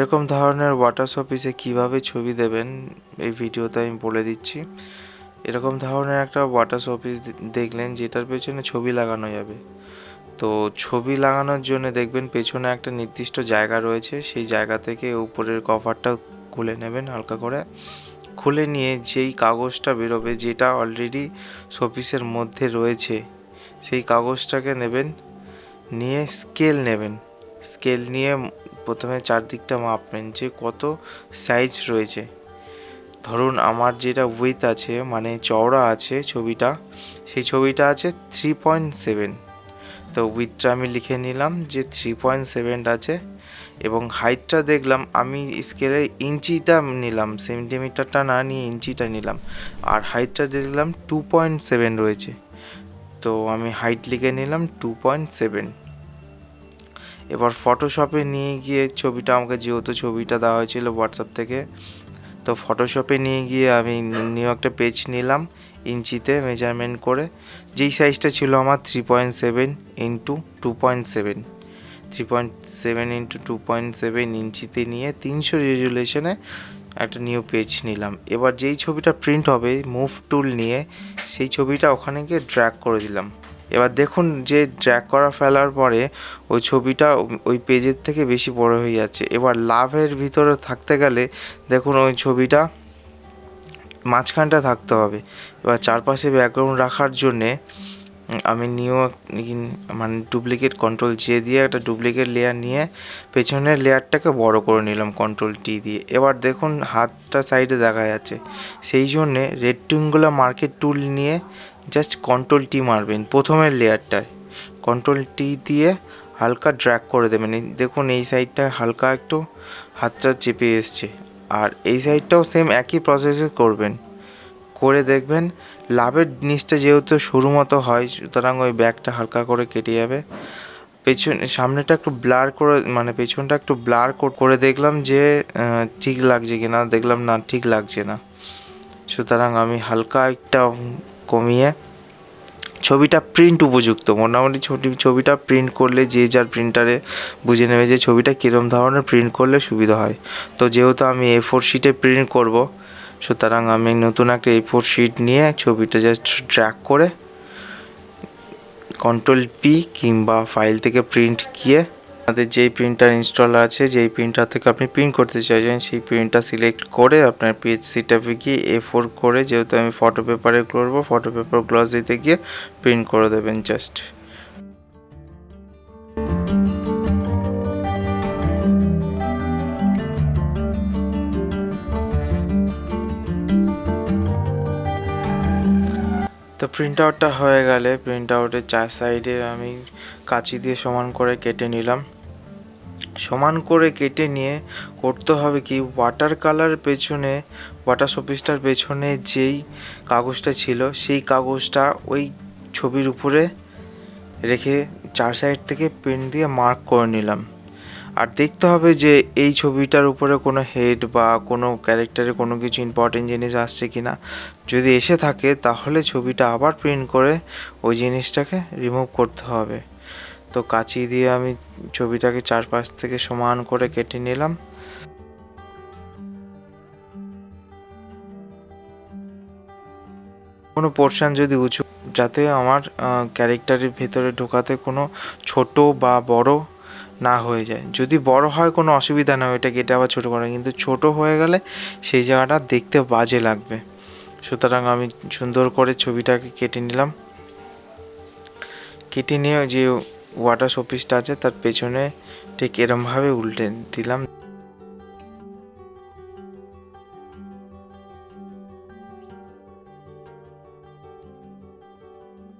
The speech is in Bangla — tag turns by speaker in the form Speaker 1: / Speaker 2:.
Speaker 1: এরকম ধরনের ওয়াটার শোপিসে কীভাবে ছবি দেবেন এই ভিডিওতে আমি বলে দিচ্ছি। এরকম ধরনের একটা ওয়াটার শোপিস দেখলেন যেটার পেছনে ছবি লাগানো যাবে। তো ছবি লাগানোর জন্য দেখবেন পেছনে একটা নির্দিষ্ট জায়গা রয়েছে, সেই জায়গা থেকে উপরের কভারটা খুলে নেবেন হালকা করে। খুলে নিয়ে যেই কাগজটা বেরোবে, যেটা অলরেডি শোপিসের মধ্যে রয়েছে, সেই কাগজটাকে নেবেন। নিয়ে স্কেল নেবেন। স্কেল নিয়ে প্রথমে চারদিকটা মাপবেন যে কত সাইজ রয়েছে। ধরুন আমার যেটা উইথ আছে, মানে চওড়া আছে ছবিটা, সেই ছবিটা আছে 3.7। তো উইথটা আমি লিখে নিলাম যে 3.7 আছে। এবং হাইটটা দেখলাম, আমি স্কেলে ইঞ্চিটা নিলাম, সেন্টিমিটারটা না নিয়ে ইঞ্চিটা নিলাম। আর হাইটটা দেখলাম 2.7 রয়েছে, তো আমি হাইট লিখে নিলাম 2.7। এবার ফটোশপে নিয়ে গিয়ে ছবিটা, আমাকে যেহেতু ছবিটা দেওয়া হয়েছিল হোয়াটসঅ্যাপ থেকে, তো ফটোশপে নিয়ে গিয়ে আমি নিউ একটা পেজ নিলাম ইঞ্চিতে মেজারমেন্ট করে। যেই সাইজটা ছিল আমার 3.7 ইন্টু 2.7, 3.7 ইন্টু 2.7 ইঞ্চিতে নিয়ে 300 রেজুলেশনে একটা নিউ পেজ নিলাম। এবার যেই ছবিটা প্রিন্ট হবে, মুভ টুল নিয়ে সেই ছবিটা ওখানে গিয়ে ড্র্যাগ করে দিলাম। এবার দেখুন যে ড্র্যাগ করা ফেলার পরে ওই ছবিটা ওই পেজের থেকে বেশি বড় হয়ে যাচ্ছে। এবার লাভের ভিতরে থাকতে গেলে দেখুন ওই ছবিটা মাঝখানটা থাকতে হবে। এবার চারপাশে ব্যাকগ্রাউন্ড রাখার জন্যে আমি মানে ডুপ্লিকেট কন্ট্রোল জে দিয়ে একটা ডুপ্লিকেট লেয়ার নিয়ে পেছনের লেয়ারটাকে বড় করে নিলাম কন্ট্রোল টি দিয়ে। এবার দেখুন হাতটা সাইডে দেখা যাচ্ছে, সেই জন্যে রেক্ট্যাঙ্গুলার মার্কেট টুল নিয়ে জাস্ট কন্ট্রোল টি মারবেন প্রথমের লেয়ারটায়। কন্ট্রোল টি দিয়ে হালকা ড্র্যাগ করে দেবেন। দেখুন এই সাইডটা হালকা একটু হাতটা চেপে এসছে, আর এই সাইডটাও সেম একই প্রসেসে করবেন। করে দেখবেন লাভের নিচটা যেহেতু সরু মতো হয়, সুতরাং ওই ব্যাগটা হালকা করে কেটে যাবে। সামনেটা একটু ব্লার করে, মানে পেছনটা একটু ব্লার করে দেখলাম যে ঠিক লাগছে কিনা, দেখলাম না ঠিক লাগছে না, সুতরাং আমি হালকা একটা কমিয়ে ছবিটা প্রিন্ট উপযুক্ত, মোটামুটি ছবিটা প্রিন্ট করলে যে যার প্রিন্টারে বুঝে নেবে যে ছবিটা কীরকম ধরনের প্রিন্ট করলে সুবিধা হয়। তো যেহেতু আমি A4 শিটে প্রিন্ট করব, সুতরাং আমি নতুন একটা A4 শিট নিয়ে ছবিটা জাস্ট ড্র্যাগ করে কন্ট্রোল পি কিংবা ফাইল থেকে প্রিন্ট গিয়ে আপনাদের যেই প্রিন্টার ইনস্টল আছে, যেই প্রিন্টার থেকে আপনি প্রিন্ট করতে চাইছেন, সেই প্রিন্টটা সিলেক্ট করে আপনার পেজ সেটআপে গিয়ে A4 করে, যেহেতু আমি ফটো পেপারে করবো, ফটো পেপার গ্লস দিতে গিয়ে প্রিন্ট করে দেবেন জাস্ট। তো প্রিন্ট আউটটা হয়ে গেলে প্রিন্ট আউটের চার সাইডে আমি কাঁচি দিয়ে সমান করে কেটে নিলাম। সমান করে কেটে নিয়ে করতে হবে কি, ওয়াটার কালার পেছনে, ওয়াটার শোপিসটার পেছনে যেই কাগজটা ছিল, সেই কাগজটা ওই ছবির উপরে রেখে চার সাইড থেকে পেন দিয়ে মার্ক করে নিলাম। আর দেখতে হবে যে এই ছবিটার উপরে কোনো হেড বা কোনো ক্যারেক্টারে কোনো কিছু ইম্পর্টেন্ট জিনিস আসছে কিনা। যদি এসে থাকে তাহলে ছবিটা আবার প্রিন্ট করে ওই জিনিসটাকে রিমুভ করতে হবে। তো কাঁচি দিয়ে আমি ছবিটাকে চারপাশ থেকে সমান করে কেটে নিলাম। কোনো পোর্শন যদি উঁচু, যাতে আমার ক্যারেক্টারের ভেতরে ঢোকাতে কোনো ছোট বা বড় না হয়ে যায়। যদি বড় হয় কোনো অসুবিধা না, ওইটা কেটে আবার ছোটো করা, কিন্তু ছোট হয়ে গেলে সেই জায়গাটা দেখতে বাজে লাগবে। সুতরাং আমি সুন্দর করে ছবিটাকে কেটে নিলাম। কেটে নিয়ে যে ওয়াটার শোপিসটা আছে তার পেছনে ঠিক এরমভাবে উল্টে দিলাম।